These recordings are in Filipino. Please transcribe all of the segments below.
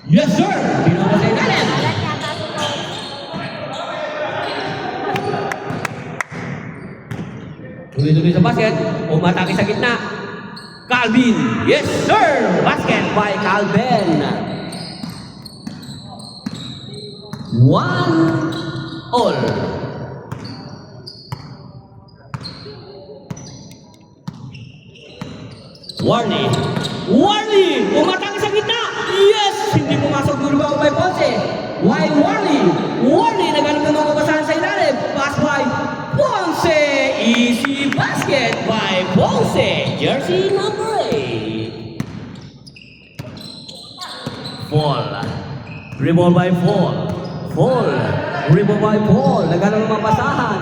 Yes, sir! Pinaka sa ilalim. Tuloy-tuloy sa basket. Umatake sa gitna. Calvin. Yes, sir! Basket by Calvin. 1-all. Warney. Warney! Umatake sa gitna! Yes! Hindi pumasok ng rebound by Ponce. Why Warney? Warney naghanap ng mga basahan sa ilalim. Pass by Ponce. Easy basket by Ponce. Jersey number 8. Fall. Rebound by Fall. Fall. Rebound by Fall. Naghanap ng mga basahan.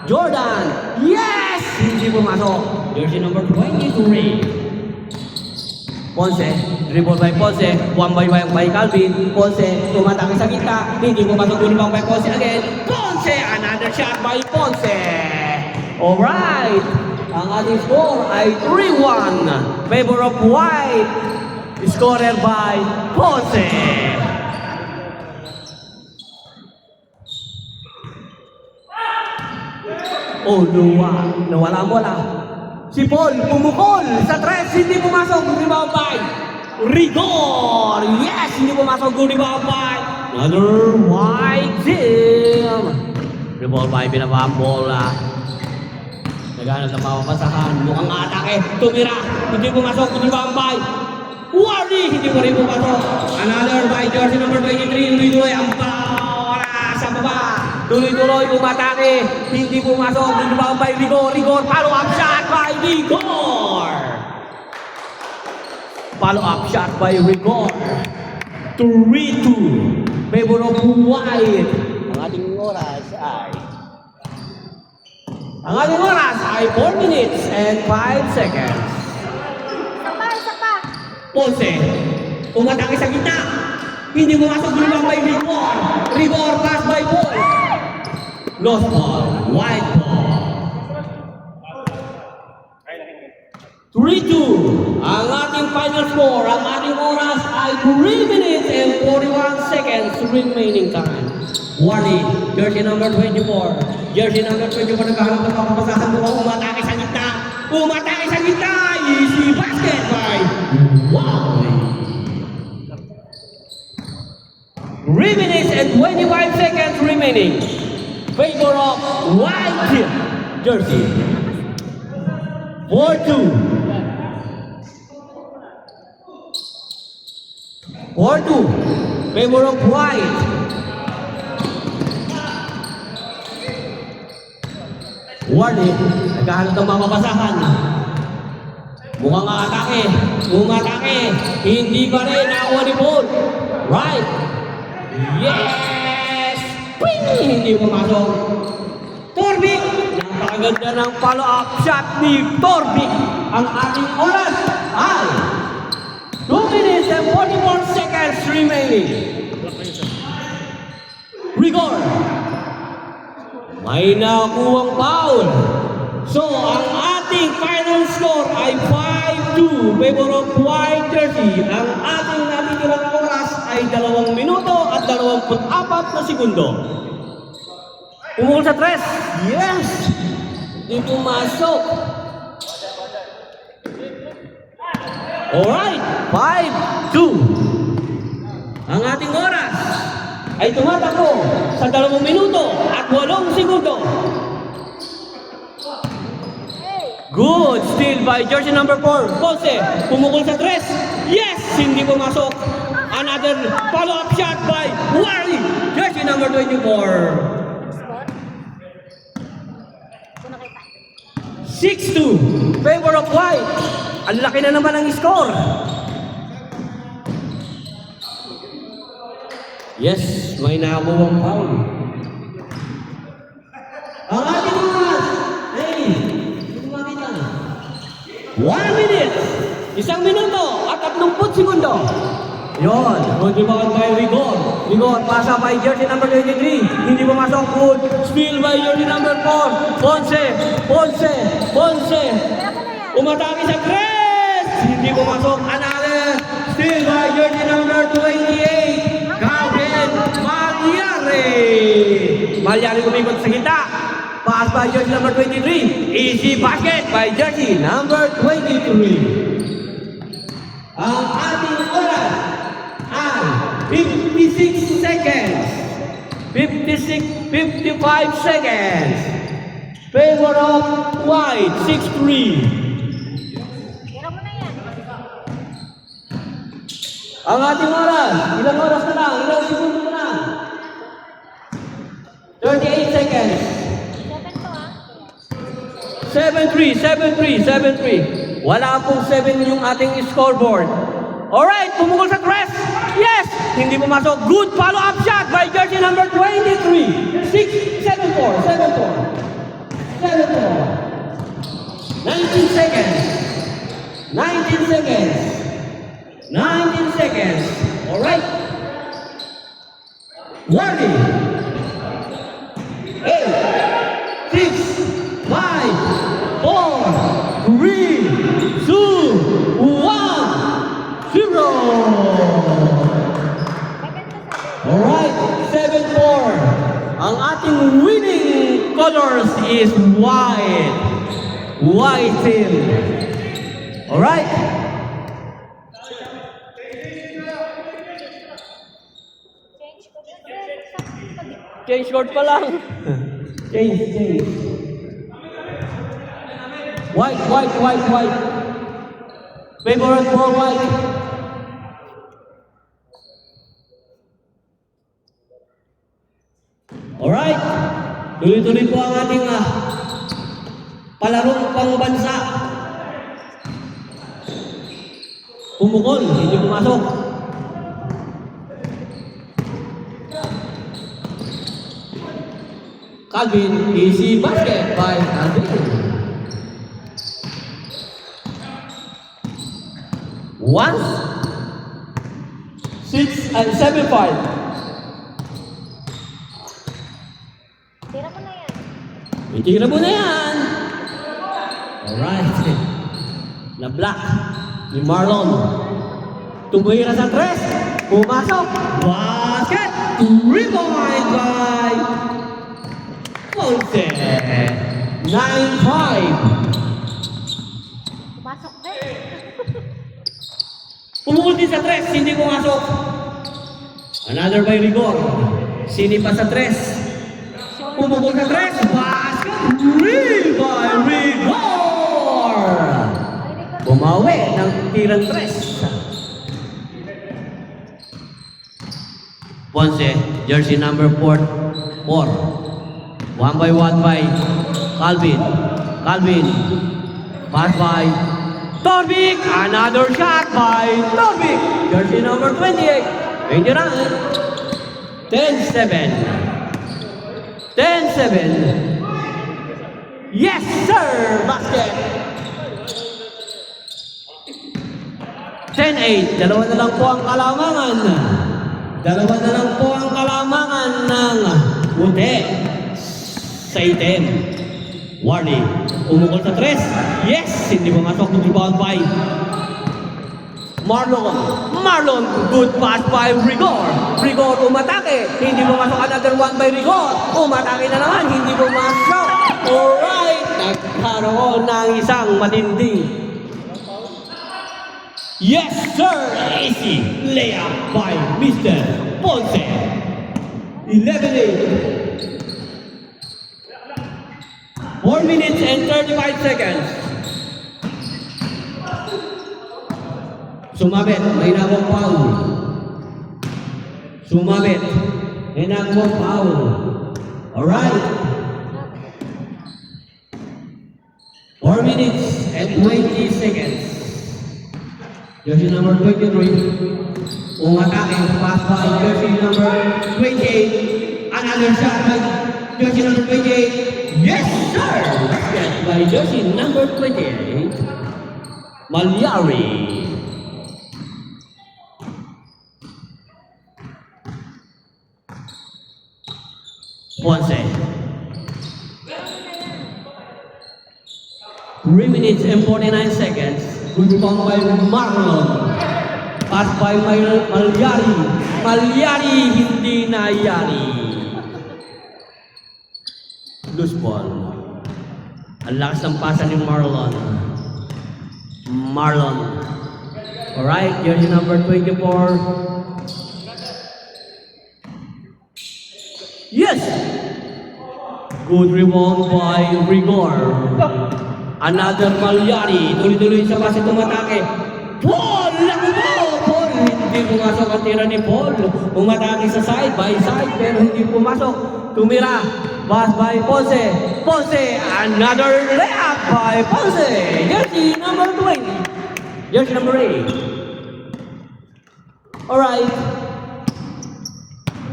Jordan. Yes! Hindi pumasok. Jersey number 23. Ponce, dribble by Ponce, one by Calvin. Ponce, tumatake sa gitna, hindi pumasok yung rebound by Ponce again. Ponce, another shot by Ponce. Alright, ang ating score ay 3-1. Favor of White, scorer by Ponce. Oh, nawala ang bola. Si Paul pumukol sa tres, hindi pumasok, rebound by Rigor. Yes, hindi pumasok, rebound by another white team. Rebound by binabang bola. Naghanap ng mapapasahan, mukhang atake, tumira, hindi pumasok, rebound by Warney, hindi pa rin pumasok. Another by jersey number 23, tuloy-tuloy ang bola sa baba. Tuloy-tuloy umatake, hindi pumasok, rebound by Rigor. Rigor, follow-up shot by Rigor. Follow-up shot by Rigor. 3-2. Favor of White. Ang ating oras ay 4 minutes and 5 seconds. Isa pa. Ponce, umatake sa gitna. Hindi pumasok, rebound by Rigor. Rigor, pass by Paul. Lost ball, white ball. 3-2. Ang ating final score, ang ating oras ay 3 minutes and 41 seconds remaining time. Warney, jersey number 24. Jersey number 24, naghahanap ng papapasahan mo. Umatake sa gitna. Umatake sa gitna. Easy basket by Warney. 3 minutes and 25 seconds remaining. Favor of white jersey. 4-2. 4-2. Favor of white. Warney, naghahanap ng mga basahan. Mukhang atake. Umatake. Hindi pa rin nakuha ni Paul. Right. Yes! Hindi pumasok. Torvik! Napakaganda ng follow-up shot ni Torvik. Ang ating oras ay 2 minutes and 44 seconds remaining. Rigor. May nakuwang foul. So, ang ating final score ay 5-2. Favor of white jersey. Ang ating natitirang oras ay 2 minuto at 24 na segundo. Umukol sa tres. Yes! Di pumasok. Alright. 5-2. Ang ating oras ay tumatakbo sa 2 minuto at 8 segundo. Good steal by jersey number 4. Ponce, pumukol sa tres. Yes! Hindi pumasok. Another follow-up shot by Warney. Jersey number 24. 6-2. Favor of white. Ang laki na naman ang score. Yes, may nakuwang foul. Ang ating oras ay 1 minute, 1 minuto at 30 segundo. Yon, good rebound by Rigor. Rigor, pasa by jersey number 23. Hindi pumasok. Good steal by jersey number 4. Ponce. Umatake sa tres. Hindi pumasok. Another jersey number 28, Calvin Malyari. Malyari umikot sa kita. Pass by jersey number 23. Easy basket by jersey number 23. Ang ating oras ay 56 seconds. 55 seconds. Favor of white, 6-3. Tira mo na yan. Ang ating oras, ilang oras na lang, ilang segundo na lang. 38 seconds. 7 to ah. 7-3, 7-3, 7-3. Wala pong 7 yung ating scoreboard. Alright, pumukol sa press. Yes! Hindi pumasok. Good follow-up shot by jersey number 23. 7-4. 19 seconds. 19 seconds. 19 seconds. Alright. Warning. 8, 6, 5, 4, 3, 2, 1, 0. Alright, 7-4. Ang ating winning colors is white. White team. Alright. Change ko dyan. Change court pa lang. Change. White. Favorite for white. Alright. Tuloy-tuloy po ang ating palarong pangbansa. Pumukol, hindi pumasok. Calvin, easy basket by Calvin. 6 and 7-5. Tira mo na yan. Itira mo na yan. Alright. Na-block ni Marlon. Tumira sa tres. Pumasok. Basket. Rebound by Ponce. 9-5. Pumasok din. Pumukul din sa tres. Hindi pumasok. Another by Rigor. Sinipa sa tres. Pumukul sa tres. Basket. Real by Rigor. Bumawi ng tirang tres. Ponce, jersey number 4. 1 by Calvin. Pass by Torvik. Another shot by Torvik. Jersey number 28. 10-7. Yes, sir! Basket! 10-8. Dalawa na lang po ang kalamangan ng puti sa itim. Warning. Umukol sa tres. Yes! Hindi pumasok ng rebound by Marlon. Good pass by Rigor. Rigor umatake. Hindi pumasok. Another one by Rigor. Umatake na naman. Hindi pumasok. Alright. Nagkaroon ng isang matinding. Yes, sir! Easy layup by Mr. Ponce. 11-8. 4 minutes and 35 seconds. Sumabit, may nagawang foul. Alright. 4 minutes and 20 seconds. Jersey number 23. Umatake, pass by jersey number 28. Another shot by jersey number 28. Yes, sir! Basket by jersey number 28. Malyari. Ponce. 3 minutes and 49 seconds. Good ball by Marlon. Pass by Malyari. Malyari, hindi nayari. Loose ball. Ang lakas ng pasa ni Marlon. Marlon. Alright, jersey number 24. Yes! Good rebound by Rigor. Another Malyari. Tuloy-tuloy sa base tumatake. Paul! Laki mo! Paul! Hindi pumasok ang tira ni Paul. Umatake sa side by side pero hindi pumasok. Tumira. Pass by Ponce. Ponce! Another layup by Ponce! Jersey number 20. Jersey number 8. Alright.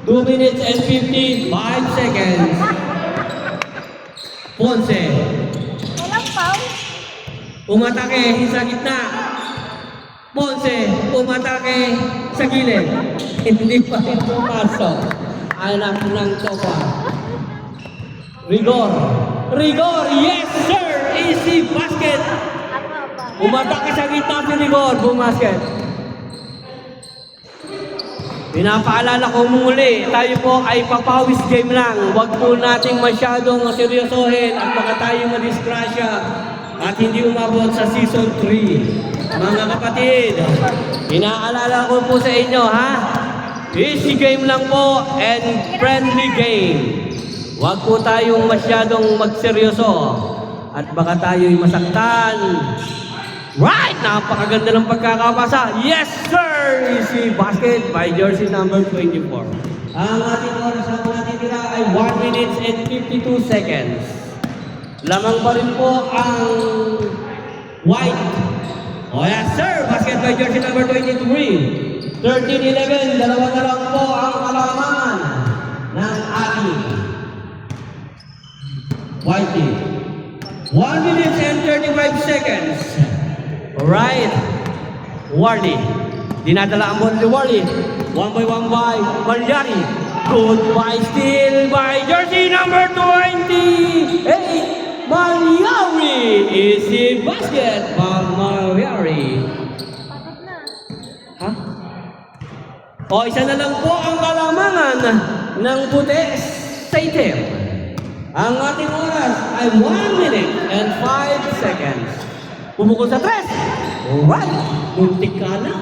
2 minutes and 55 seconds. Ponce. Walang foul. Umatake sa gitna. Ponce, umatake sa gilid. Hindi pa rin pumasok. Anak ng topa. Rigor. Rigor, yes sir! Easy basket. Ano ba? Umatake sa gitna si Rigor. Bumasket. Pinapaalala ko muli, tayo po ay papawis game lang. Huwag po nating masyadong seryosohin at baka tayo madisgrasya at hindi umabot sa season 3. Mga kapatid, inaalala ko po sa inyo, ha? Easy game lang po and friendly game. Huwag po tayong masyadong magseryoso at baka tayo'y masaktan. Right! Napakaganda ng pagkakapasa. Yes, sir! Easy basket by jersey number 24. Ang ating oras na natitira ay 1 minutes and 52 seconds. Lamang pa rin po ang white. Oh yes, sir! Basket by jersey number 23. 13-11. Dalawa na lang po ang kalamangan ng ating white team. 1 minute and 35 seconds. Alright. Warley. Dinadala ang ball ni Warley. 1 by Malyari. Goodbye steal by jersey number 28. Malyari. Easy basket by Malyari. Pagod na. Ha? O, isa na lang po ang kalamangan ng puti sa itim. Ang ating oras ay 1 minute and 5 seconds. Pumukol sa 3. Alright. Muntik ka na.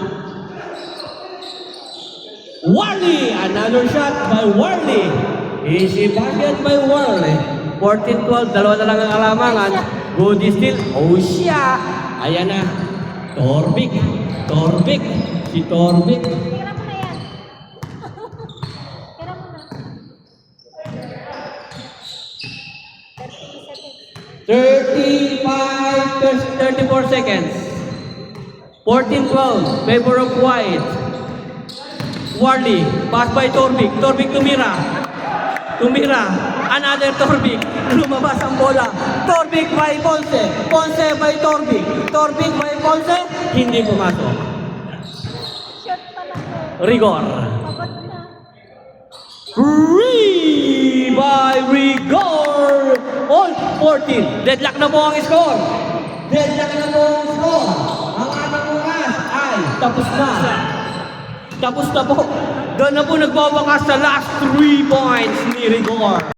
Warley. Another shot by Warley. Easy basket by Warley. 14-12. Dalawa na lang ang kalamangan. Good steal. Oh, siya. Ayan na. Torbik. Torbik. Si Torbik. Tira mo na yan. Tira mo na. 34 seconds. 14-12. Favor of white. Warley. Pass by Torbik. Torbik tumira. Tumira. Another Torbik. Lumabas ang bola. Torbik by Ponce. Ponce by Torbik. Torbik by Ponce. Hindi pumasok. Shot pa lang po. Rigor. Pagod na. By Rigor. All 14. Deadlock na po ang score. Deadlock na po ang score. Ang ating oras ay tapos na. Tapos na po. Doon na po nagbabakas sa last 3 points ni Rigor.